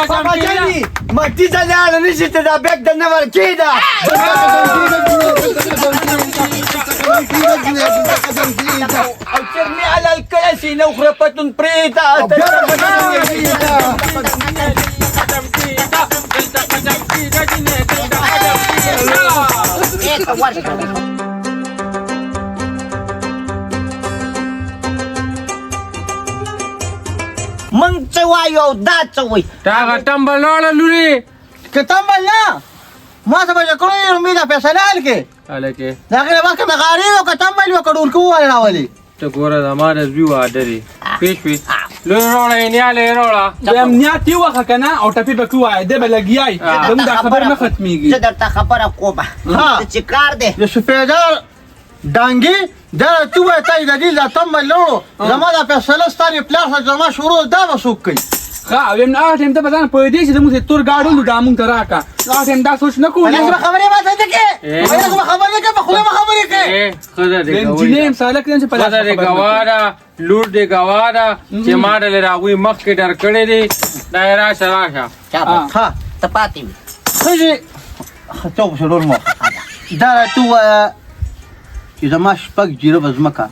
قدم كده ما تيجي على نجي تدابك ده نمر كده او ترمي على الكراسي نخربة بريدة من سوايو دات سوي تا تمبل ولا لوري كتمبل لا ما سبا كوني رميدا فيصلال کې الکه داخله باکه مغاري او کتمبل وکړول کوه راولي ته ګوره د ما د زوی واده دی پیش لور روړې نه له روړه د امنیت یو وخت کنه او ټپی بکوه د بلګیای زموږ د خبر نه ختميږي زه درته خبره کومه چې کار دی د سپیدار ډانګي دا تو ته د دې د تمبل لورو زما د فیصله ستاني پلاس زما شروع دا وسوک کوي ها ویم نه ټیم ته بدن په دې چې موږ تور گاډو دا مونږ تراکا دا ټیم دا سوچ نه کوو انا خبرې ما ته کې انا خبرې کې په خله خبرې کې خدای دې انجینیر سالک دې په خدای دې گوارا لور دې گوارا چې ما ډل راوي مخ کې ډر کړې دي دایره شراشه ها تپاتې خځه خطو شلور مو دا تو چې زما شپږ جیرو بزمکا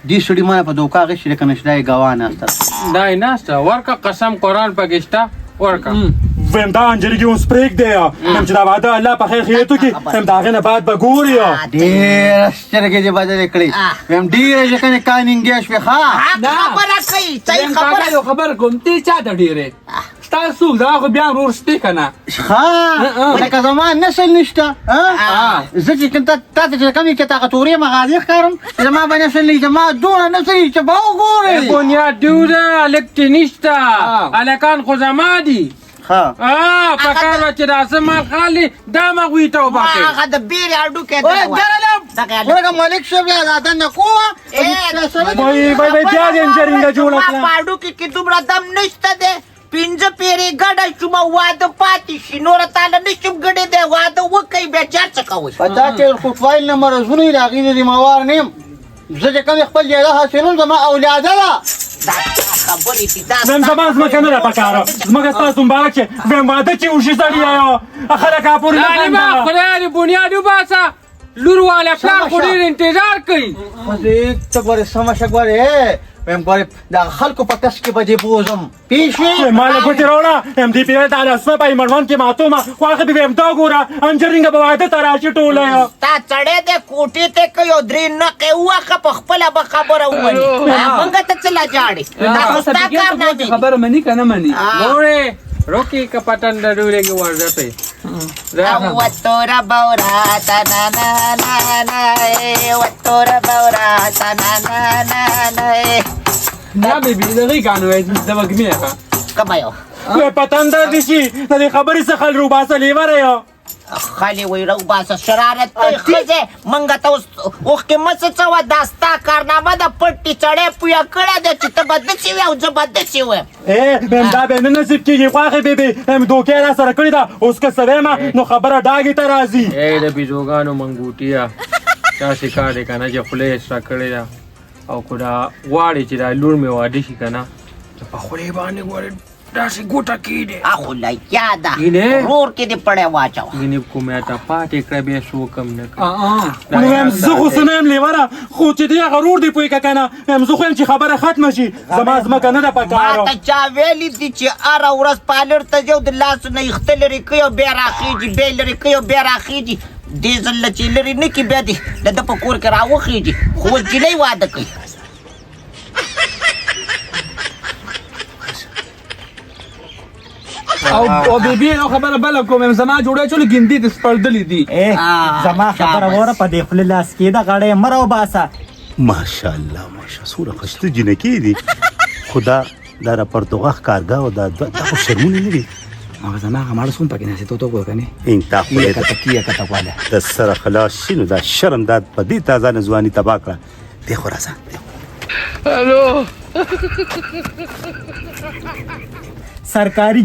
دې سړي ما په دوکا غشي کنه شلای غوان است دای ناسته ورکه قسم قران پکشتا ورکه ویم دا انجلی اون سپریک دی هم چې دا واده الله په خیر خیرتو کې هم دا غنه بعد بګوري ډېر سترګې دې بدل کړې هم ډېر چې کنه کانینګ شوي ښا خبره کوي صحیح خبر کوم تی چا د ډیره تاسو دا خو بیا ورسته کنه ښا لکه زمان نسل نشته زه چې کنه تاسو چې کومې کې طاقتوري مغازي ښکارم زما باندې نسل جما دونه نسل چې به وګوري بنیاد دیوره الکتنیشتا الکان خو زما دي ها پکار چې داسه مال خالي دا مغوي ته وباکي هغه د بیري اډو کې دا ورګه مالک شو بیا ځاتن نه کوه وای بیا د انجینرینګ جوړه کړه پاډو کې دومره دم نشته ده پینځه پیری ګډه شوم واده پاتې شي نور تعالی نشم ګډه ده واده وکي بیا چا کوي پتا چې خو فایل نمبر زونه راغی دې موار نیم زه چې کوم خپل جهه حاصلون زما اولاد ده نن زمان زمکه نه ده پکاره زمکه ستاسو مبارک چې ویم واده چې وشي سړی یو خلک اپوري نه ما خدای دې بنیاد وباسه لور والا پلان خو ډېر انتظار کوي خو ته ګوره سمشه ګوره ویم ګوره دا خلکو په کس کې به دې بوزم پیشي مال ګوتې راوړه ام ډي پی د لاسمه په ایمرمن کې ماتو ما خواخه به ویم تا ګوره انجینرینګ به واده ته راشي ټوله تا چړې دې کوټې ته کوي درې نه کوه په خپله به خبره ومني هغه ته څه لا جاړي دا خو ستا کار نه دی خبره مني کنه مني نورې روکی کا پټن ډډورې کې ورځه په وتورا بورا تنا نا نا نا وتورا بورا تنا نا نا نا دا به دغه غانو د وګمیه کما یو پتن در دي شي د خبرې څخه رو باسه لیوره یو خالی وی رو باسه شرارت ته خزه منګه ته اوخ کې مڅ څو داستا کارنامه د پټي چړې پویا کړه د چې ته بد شي او زه بد شي و هم دا به نه نصیب کېږي خواخې به هم دوکې را سره کړې ده اوس که څه وایم نو خبره ډاګې ته راځي د بیزوګانو منګوټیا چا سکار دی کنه چې خولې سره کړې ده او کو دا غواړي چې دا لور مې واده شي کنه په خولې باندې غواړي داسې ګوټه کېږي اخو لیا ده رور کې دې پړې واچو ګینې کومه ته پاتې کړه بیا شو کم نه نو هم زه خو څه نه یم لیوره خو چې دی هغه رور دی پوهې که که نه هم زه خو یم چې خبره ختمه شي زما ځمکه نه ده پکاره ما ته چا ویلي دي چې هره ورځ پالر ته ځو د لاسو نه یخته لرې کوي او بیا راخېږي بیا لرې کوي او بیا راخېږي دې ځل چې لرې نه کړي بیا دې د ده په کور کې راوخېږي خو اوس جلۍ واده کوي او بیبي نو خبره بل کوم زما جوړه چول ګندې د سپړدلې دي زما خبره وره په دې خپل لاس کې دا غړې مرو باسه ماشاءالله ماشاء سوره خشته جنکی دي خدا دا را پرتوغه کارګه او دا خو شرمونه نه دي هغه زما هغه سون پکې نه ته تو کنه ان تا خو یې کتکیه کتکواله د سره خلاص شنو دا شرم دا په دې تازه نزوانی تبا کړه دی خو راځه الو سرکاري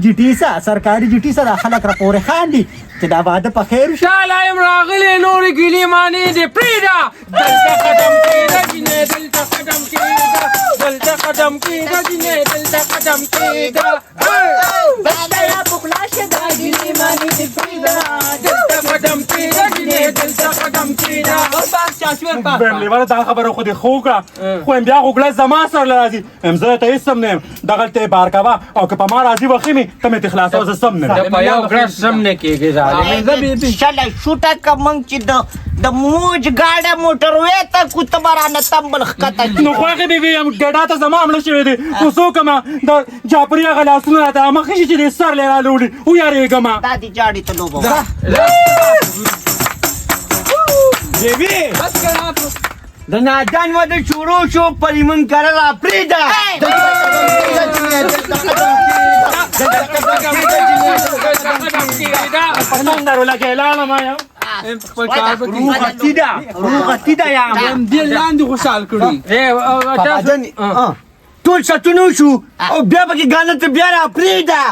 جټي سره خلک را پورې خاندي چې دا واده په خیر شي شالایم راغلی نور ګلی مانی دی پریدا دلته قدم کېده جنې دلته قدم کېده دلته قدم کېده جنې دلته قدم کېده بنده یا ویم لیوره دا خبره خو دې ښه وکړه خو یم بیا غوګله زما سره راځي یم زه ته هېڅ سم نه یم دغلته یې بار کوه او که په ما راضي وخې مې ته مې ترې خلاصوه زه سم نه یم په یو ګرس سم نه کېږي ظالم شله شوټه که موږ چې د موج ګاډه موټر وې ته کوته برانه تمبل ښکته نو خوښې دې وي یم ګډا ته زما مړه شوی دی خو څه وکړمه د جاپري هغه لاسونه راته مخکې شي چې دې سر لې راله وړي ویارېږمه دا دې جاړې ته لوبه د نادان واده شروع شو پریمن کار را پریدا پسند درو لکه اعلانه ما یم روغتی دا یا دې لاندې خوشحال کړي ټول شتونو شو او بیا پکې غانه ته بیا را پریدا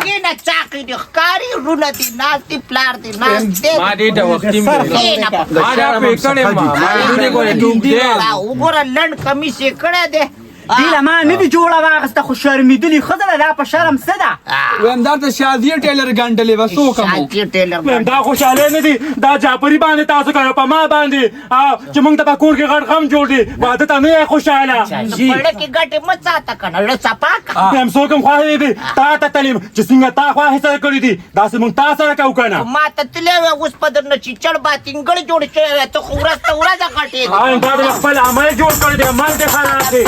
کېنه چاقې دې ښکاري رونه دې ناست دي پلار دې ناست دی ما دې ته وختي ما دا پې کړې ما دې ګورې ډوب دی وګوره لنډ کمیس یې کړی دی دیله ما نه دي جوړه واغسته خو شرمېدلې ښځه ده دا په شرم څه ده ویم دا ته شادي ټیلر ګنډلې بس وکم شانتي ټیلر ویم دا خوشحالي نه دي دا جاپري باندې تاسو کوئ په ما باندې چې موږ ته په کور کې غټ غم جوړ دي واده ته نه یې خوشحاله پړه کې ګټې مه ساته که نه له صفا که ویم څوک هم خوښې دي تا ته تلیم چې څنګه تا خواهې سره کړي دي داسې موږ تا سره کوو که نه ما ته تللی وې اوس په درنه چیچړ باتینګړ جوړ شوی وې ته خو ورځ ته ورځه غټېږې دا د خپل عمل جوړ کړی دی عمل دې خراب دی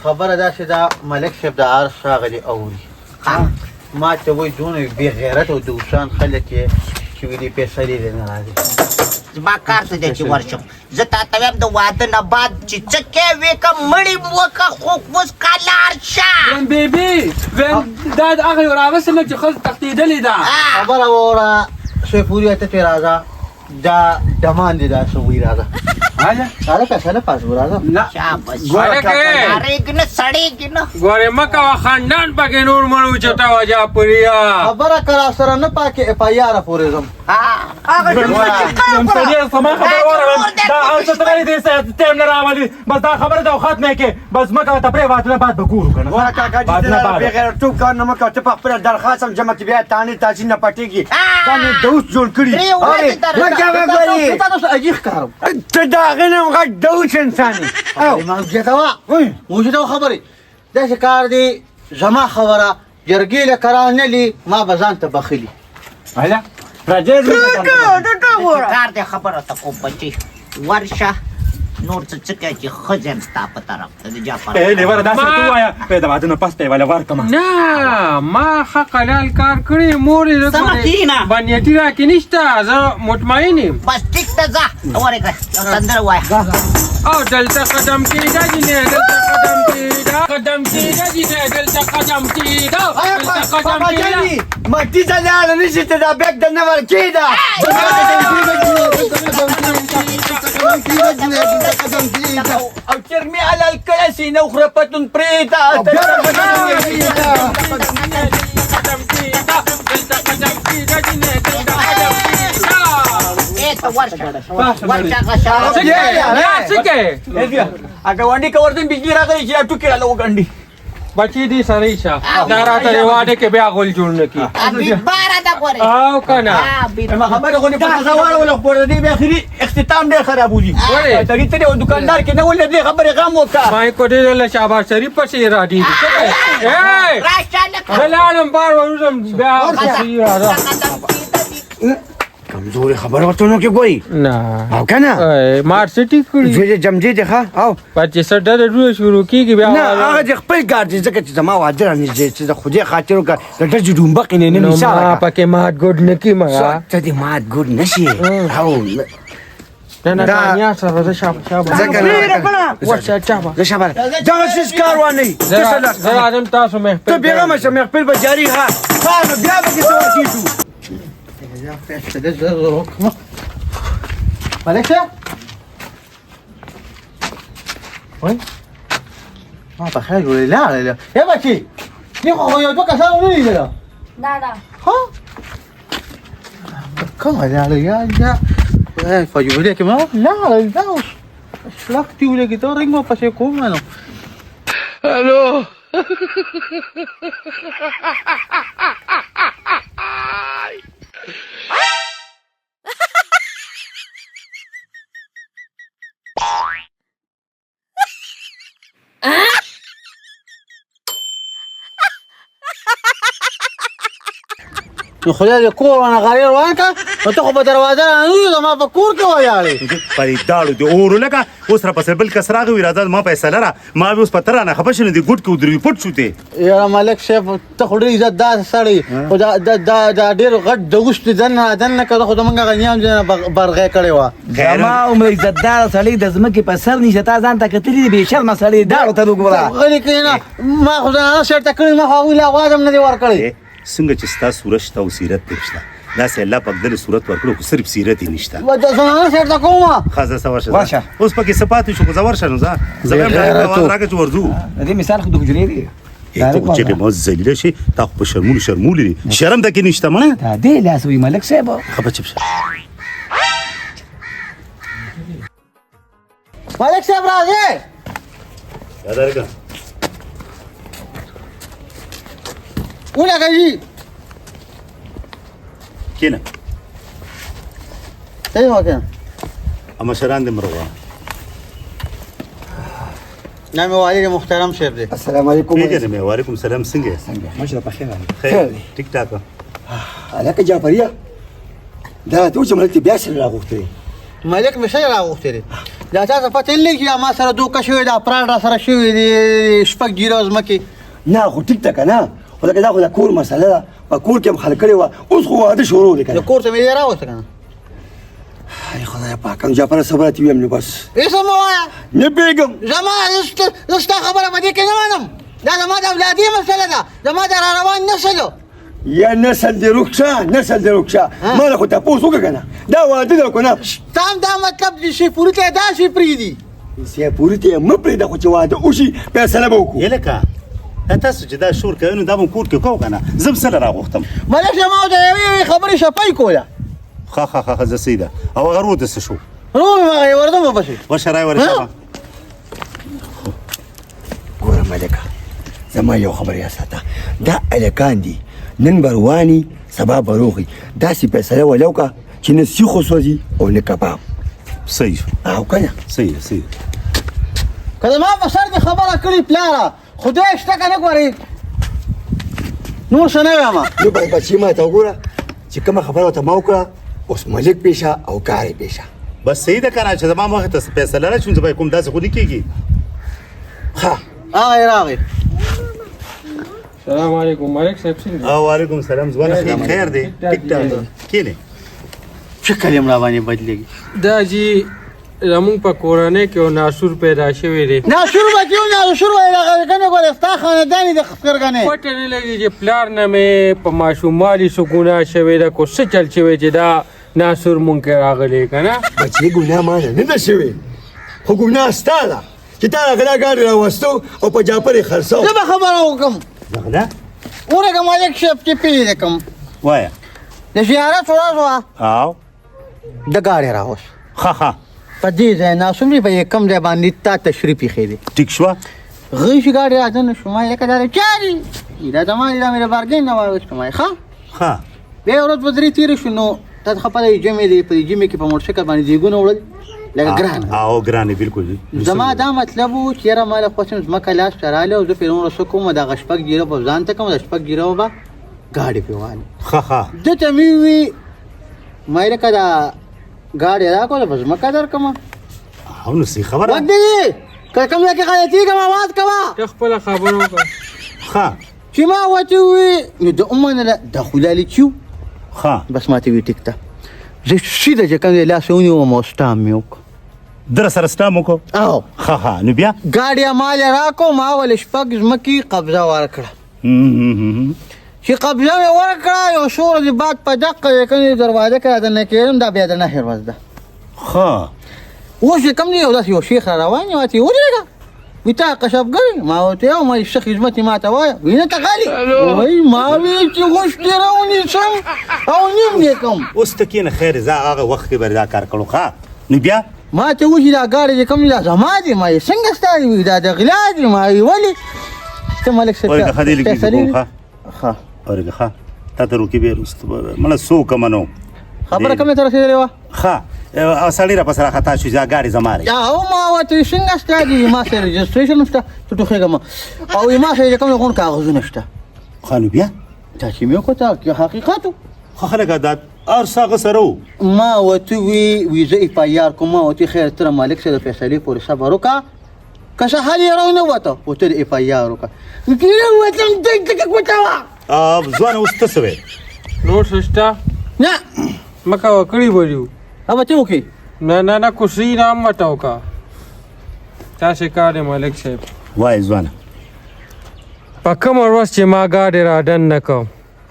خبره دا چې دا ملک صاحب د عرض راغلی اوري ما ته وایي دونه بې غیرت او دوشان خلک یې چې ویلي فیصلې دې نه راځي زما کار څه دی چې ورشم زه تا ته وایم د واده نه بعد چې څه کې وکړه مړی م وکړه خو اوس کا لاړ شه بیبي دا د هغه یو راوستله چې ښځه تښتېدلې ده خبره واوره سیفوري ته ترې راځه دا ډمان دې دا څه وایي راځه راځه که څه نه پاس راځه اړېږي نه سړېږي نه ګورې مه کوه خاندان پکې نور مړ اوچته وه جاپریا خبره که را سره نه پاکې اف آی آر پورې ځم سړیه زما خبره واورم دا هر څه ترې دې ټایم نه راولي بس دا خبره ده او ختمه یې کې بس مه کوه ته پرې واده نه بعد به ګورو که نه بېغیرتوب کار نه مه کوه ته په خپله درخواست هم جمع کړي بیا تانې تاسې نه پټېږي دا مې دوس جوړ کړي ته د هغې نه هم غټ دوس انسان یې موجوده خبرې داسې کار دی زما خبره جرګې له کرا نه لي ما به ځان ته بخلي کار دی خبره ته کوم بچي ورشه نور څه څه کوي چې ښځه یم ستا په طرف ته د جاپر لیوره داسې ته ووایه د واده نه پس ته یې وله ورکړمه نه ما ښه حلال کار کړی مور یې بنیتي راکې نشته زه مطمئن یم بس ټیک ته ځه ورې کړه یو سندره ووایه او دلته قدم کېږه جینې دلته قدم کېږه قدم کېږه جینې دلته قدم کېږه دلته قدم کېږه مټي ته لاړه نشي ته دا بیګ د نه ورکېده او چرمي علل کړه سي نو خره پتون پرېږده قدم کېږه دلته قدم کېږه جینې دلته قدم ګاونډي که ورته بجلي راغلی چې دا ټوکې راله وګنډي بچی دې سره شه دا راته د واده کې بیا غول جوړ نه کړي او که نه خبره خو دې په تازه واړوله خو پر دې بیا اخري اختتام ډېر خراب وځي سړي ته دې دوکاندار کې نه ولې دې خبرې غم وکړه ما یې کو دې له شهباز شریف پسې را دي زه لاړم بار وروځم بیا پسې راځه کمزوري خبره ورته نو کې ګوري نه او که نه مار سټي کړي زوی جمجې دی ښه او پچې سر ډېره ډوډۍ شروع کېږي بیا نه هغه د خپل کار دی ځکه چې زما واده رانږدې چې د خدای خاطر وکړه د ډزې ډومبقې نه نو مثال ما پکې مات ګوډ نه کړي مه ته دې مات ګوډ نه شي او نه دنیا سره زه شابه ورشه چابه زه شابه دغه څه کار وانه زه راځم تاسو مې ته بیغمه شه مې خپل به جاري ها نو بیا به څه ورکیږو ملک صاحب وای ما په خیر ولې لاړه یا بچي ni خو یو دوه کسان نه لیدل نه ها کوم لاړه یا فجوله کې ما لاړه دا شلختي ولګي ته رنګ ما پسې کوم نو الو نو خدای دې کور ونه غیر وانکا نو ته خو په دروازه رانه زما په کور کې ویاړې پرې داړو دې اور لګه اوس را پسې بل کس راغی وی راځه ما فیصله را ما به اوس په ترانه خبر شنه دې ګډ کې ودرې پټ شو ته یا ملک صاحب ته خو ډېر عزت دار سړی خو دا ډېر غټ دوست دنه کړه خو زمونږ غنیام برغې کړې وه زما عمر عزتدار سړی د ځمکې په سر نشته تا ځان ته کتلي بې شرمه سړی داړو ته وګوره غلي کړي ما خو ځان سر ته کړی ما خو هغوی له اواز هم نه دی ورکړی څنګه چې ستا صورت شته او سیرت دې شته داسې الله پاک دې صورت ورکړو خو صرف سیرت یې نشته د زمانه سر ته کومه خاصه سوار شه اوس پکې صفات شو زور شنو زه راګه ورځو دې مثال خو د حجرې دی ته چې مو ذلیل شي تا خو په شرمول شرم د کې نشته مړه دا دې لاس وی ملک صاحب خبر چپ شه ملک صاحب راځي یادرګه ولګه جی کینه صحیح وکړه اما شران دې مرغه نام والد محترم صاحب دی السلام علیکم پیژنې مې وعلیکم السلام څنګه ماشاءالله په خیر خیر ټیک ټاک علاقه جعفریه دا ته چې ملک بیا سره راغوښته ملک مې سره راغوښته دی دا تاسو پته نه لګي ما سره دوه شوی دا پراډ را سره شوی دی شپږ جیروز مکه نه خو ټیک ټاک نه خو دا خو د کور مسله ده په کور کې هم خلک کړي وه اوس خو واده شروع دی که د کور ته مې راوسته که نه ای خدای پاک جعفر صبر ته ویم نو بس هېڅ مه وایه نه پوهېږم زه ستا خبره په دې کې نه منم دا زما د اولادي مسله ده زما د را روان نسل یا نسل دې روک شه نسل دې روک شه ما له خو تپوس وکړه که نه دا واده ده که نه ستا هم دا مطلب چې شیپوري ته یې داسې پرېږدي سیپوري ته یې مه پرېږده خو چې واده وشي فیصله به وکړو یلکه تاسو چې دا شور کوي نو دا به کور کې کوو که نه زه هم سره راغوښتم ملک صاحب ما ورته یوې خبرې شپی کوله ښه زه صحیح ده او هغه روده څه شو رو مې هغه یې وردم پسې ورشه رای ورشه ګوره ملکه زما یو خبره یاد ساته دا هلکان دي نن به رواني سبا به روغي داسې فیصله ولې وکړه چې نه سیخ وسوځي او نه کباب صحیح او که نه صحیح که زما په سر دې خبره کړې پلاره خدای شته که نه ګورې نور څه نه وایم نو باید بچي ما ته وګوره چې کومه خبره ورته ما وکړه اوس ملک پیشه او کار یې پیشه بس صحیح ده که نه چې زما مخې ته فیصله راشي نو زه به کوم داسې خو نه کېږي ښه هغه یې راغی السلام علیکم ملک صاحب څنګه وعلیکم السلام ځوانه خیر دی ټیک ټاک کینې شکل یې مړه باندې بدلېږي دا جی زمونږ په کورنۍ کې یو ناسور پیدا شوی دی ناشور بچي و ناشور وایي کنه ګوره ستا خاندان د خسکرګنې پته نه لګي چې پلار نه مې په ماشوموالي څه ګناه شوې ده کو څه چل شوی چې دا ناسور مونږ کې راغلی که نه بچې ګناه مانه نه ده شوې خو ګناه ستا ده چې تا هغه دا ګاډي راوستو او په جعفر یې خرڅو زه به خبره وکړم دغه ورګه ملک صاحب چې پیدا کوم وایه د زیارت ورځ وه او د ګاډی راوست ښه په دې ځای ناسومري په کم ځای باندې تا تشریف ایښی دی ټیک شوه غی شي ګاډي راځه نه شو ما یې لکه دا چاري دا زما دا مې بارګین نه واغوستم ښه بیا ورځ به درې تېرې شو نو تا ته خپله یې جمع دی په دې جمع کې په موټرسایکل باندې دیګونه وړل لکه ګرانه او ګرانې بالکل زما دا مطلب و چې یاره ما له خوښ ځمکه لاس ته راغلی او زه پرې نور څه کوم دغه شپږ جیره به ځان ته کوم د شپږ جیره به ګاډي پرې والم ښه ده ته مې ووي ما یې لکه دا ګاډي راکړه په ځمکه درکړم او نو صحیح خبره وګدې که کوم ځای کې غلطي کوم آواز کوه ته خپله خبره وکړه ښه چې ما ورته ووي نو د ومنله دا خو لالي چیو ښه بس ما ته وی ټیک ده زه سیده چې کوم دی لاس یې ونیوم او سټام مې وکړ. در سره سټام وکړو او ها نو بیا ګاډي مال یې راکړو ما ولې شپږ ځمکې قبضه ورکړه. چې قبضه مې ورکړه یو څو ورځې بعد په دقه چې کوم دی دروازه کې راته نه کېدم دا بیا د نهر ورځ ده. ها اوس چې کوم دی یو داسې یو شیخ را روان یې ورته ودرېږه وي تا قشبګر ما ورته یو ما ښه خدمت یې ما ته وایه وي نه ته غالي وایي ما وی چې غوښتې راونیسم او نیم دې کوم. اوس ته کېنه خیر زه هغه وخت کې به دا کار کړو ښه نو بیا ما ته وایي دا ګاډی چې کوم دی دا زما دی ما یې څنګه ستا دی وایي دا د غلا دی ما وایي ولې ته ملک صاحب اورګه خدای لګي کوم ښه ښه اورګه ښه تا ته روکي به مله سو کمنو خبره کومه ته رسېدلې وه ښه او سړی را پسې راخطا شو چې ګاډي زما دی او ما ورته څنګه ستا دی ما سره رجسټریشن شته ته ټوخېږه ما او ما سره چې کوم غون کاغذونه شته ښه نو بیا دا چې مې وکړه حقیقت خو خلک دا ارس هغه سره و ما ورته وي زه اف آی آر کوم ما ورته خیر تر مالک سره فیصلې پورې صبر وکړه که څه حال یې راونه وته ورته اف آی آر وکړه کېږه وتم ټک وتاوه ځوانه اوس ته څه وې نور شته نه مکه وکړی وړو अब ته وکړي نه کوشي نام وټاو کا تاسې کار دی ملک صاحب وای ځوانه په کوم ورځ چې ما ګاډي را ډن نه کوم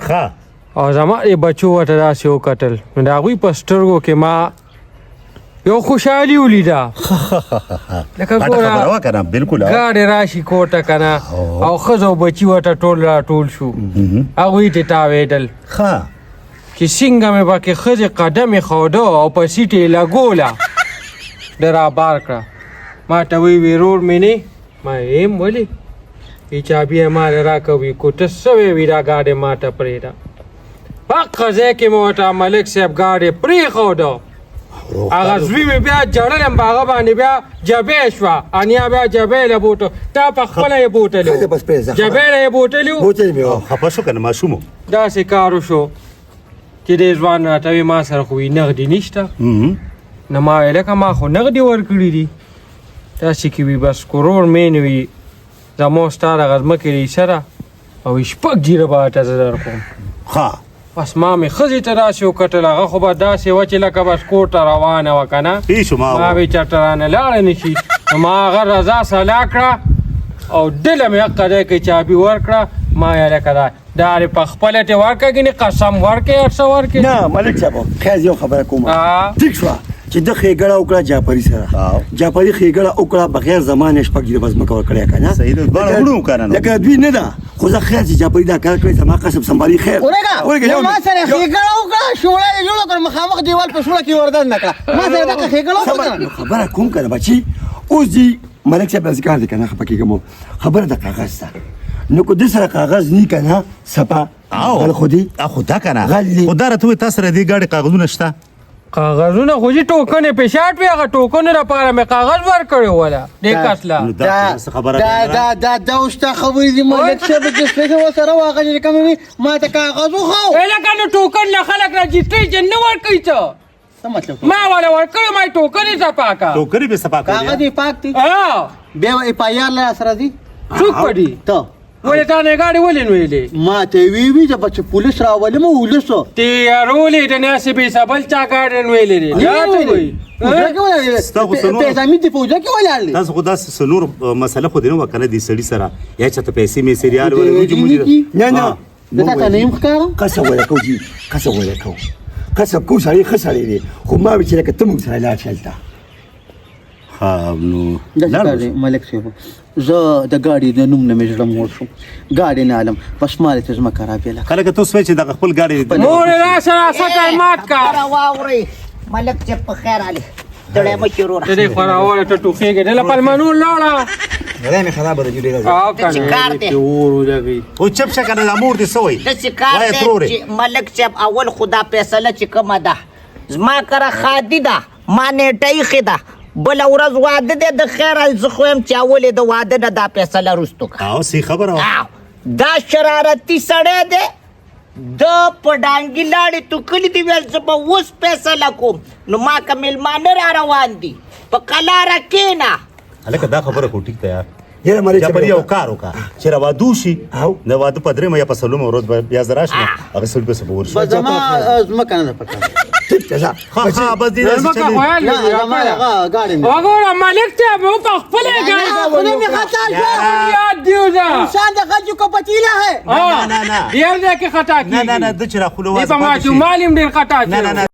ښه او زما د بچو ورته داسې وکتل نو د هغوی په سترګو کې ما یو خوشحالي ولیده لکه خبره وه که نه بلکل ګاډي راشي کور ته که نه او ښځه او بچي ورته ټول راټول شو هغوی ترې تاوېدل ښه چې څنګه مې پکې ښځې قدم یې ښوده او په سیټ یې لګوله د رابار کړه ما ته وی ورور مې نه ما یم ولې وی چابي یې ما راکړه وي کو ته څه وی دا ګاډی ما ته پرېږده په هغه ځای کې مې ورته ملک صاحب ګاډی پرېښوده هغه زوی مې بیا جړلم په هغه باندې بیا جبې شوه انیا بیا جبې له بوټو تا په خپله یې بوټلې جبې له یې بوټلې وو خفه شو که نه ماشوم و داسې کار وشو چې دې ځوان راته وي ما سره خو نغدي نشته نه ما ویل لکه ما خو نغدي ورکړي دي داسې کې وي بس کروړ مې نه وي زما ستا دغه ځمکې دی سره او شپږ جیره به ته زه درکوم ښه بس ما مې ښځې ته داسې وکتل هغه خو به داسې وه چې لکه بس کور ته روانه وه که نه ما به چېرته رانه لاړه نه شي نو ما هغه رضا سلا کړه او دله مې حق دی کې چابي ورکړه ما یې لکه دا په خپله ترې ورکړه ګینې قسم ورکړې هر څه ورکړې نه ملک صاحب خیر یو خبره کوم ټیک شوه چې د ښېګړه وکړه جعفري سره جعفري ښېګړه وکړه بغیر زمانې شپږ جیره به ځمکه ورکړې که نه صحیح ده دواړه وړو که نه لکه دوی نه ده خو زه خیر چې جعفري دا کار کړی زما قسم سنبالي خیر ورګه ما سره ښېګړه وکړه شوړه یې جوړه کړه مخامخ دیوال په شوړه کې وردن نه کړه ما سره دغه ښېګړه وکړه خبره کوم که نه بچي اوس دي ملک صاحب داسې کار دی که نه خفه کېږم خبره د کاغذ ده نو که د سره کاغذ نی که نه سپا غل خو دي خو دا که نه خو دا راته وایي تا سره دې ګاډي کاغذونه شته کاغذونه خو چې ټوکنې پېشاټ وي هغه ټوکنو لپاره مې کاغذ ورکړی وله دې کس له دا اوس تا خبرې دي ملک صاحب رجسټریشن ورسره و هغه چې کوم وي ما ته کاغذ وښو لکه نو ټوکن له خلک رجسټریشن نه ورکوي څه ما والا ورکړی ما ټوکن یې صفا کړه ټوکرې به صفا کړې کاغذ یې پاک دي بیا اف آی آر له سره دي څوک پډي ته ولې تا نه ګاډي ولې نو ویلې ما ته وی چې بچ پولیس راولم ولسو تیارولې د ناسبې سبل چا ګاډي نو ویلې یا ته وای پیسې مې ته پوجا کې ولاړ تاسو خو داسې نور مسله خو دې نه وکړه دې سړي سره یا چاته پیسې مې سریال ولې نه نه دا ته نه ښکارم قسم ولکو جي قسم ولکو قسم کو سړی ښه سړی دی خو ما وی چې لکه ته موږ سره لاړ شې هلته نو ملک صاحب زه د ګاډي د نوم نه مې زړه موړ شوم ګاډي نه علم بس مالې ته ځمکه رابېله خلک ته اوس وایي چې دغه خپل ګاډي مور راشه راشه مات کا واوري ملک صاحب په خیر علي دړې مې شروع ته دې خراوله ته ټوخېږي د لپلمنون لاړه غلا مې خرابه ده جوړه او کنه ورو لګي او چپ شکه د امور دي سوی د شکار چې ملک صاحب اول خدا فیصله چې کومه ده زما کره خادي ده ما نیټه خدا بل ورځ واده ده د خیر زه خو هم چې اول د واده نه دا فیصله رستو کا او سی خبره دا شرارتي سړی دی د پډانګي لاړې تو کلی دی ویل زه به اوس فیصله کوم نو ما که میلمانه را روان دي په قلاره کېنه هلکه دا خبره خو ټیک ده یار یاره مالک جعفري یو کار وکړه چې راواده شي د واده په درېیمه یا په څلورمه ورځ به بیا زه راشم هغه سړي پسې به ورشو زما ځمکه نه ده پکار ټیک بیرته ځه ها بس دې مېلمه داسې که چلېږي. خویل نه دې زما راکړه. هغه ګاډی مې وګوره مالک صاحب او په خپله ګاډي خودم می خطا شو یاد دیو ده انسان د غجو کو پتیله ہے ها، نه، نه. ډېر ځای کې خطا نه نه نه کېږي د چې راخلو دې وازه په پاتې شي. ماشومان هم ډېر خطا نه نه کېږي. نه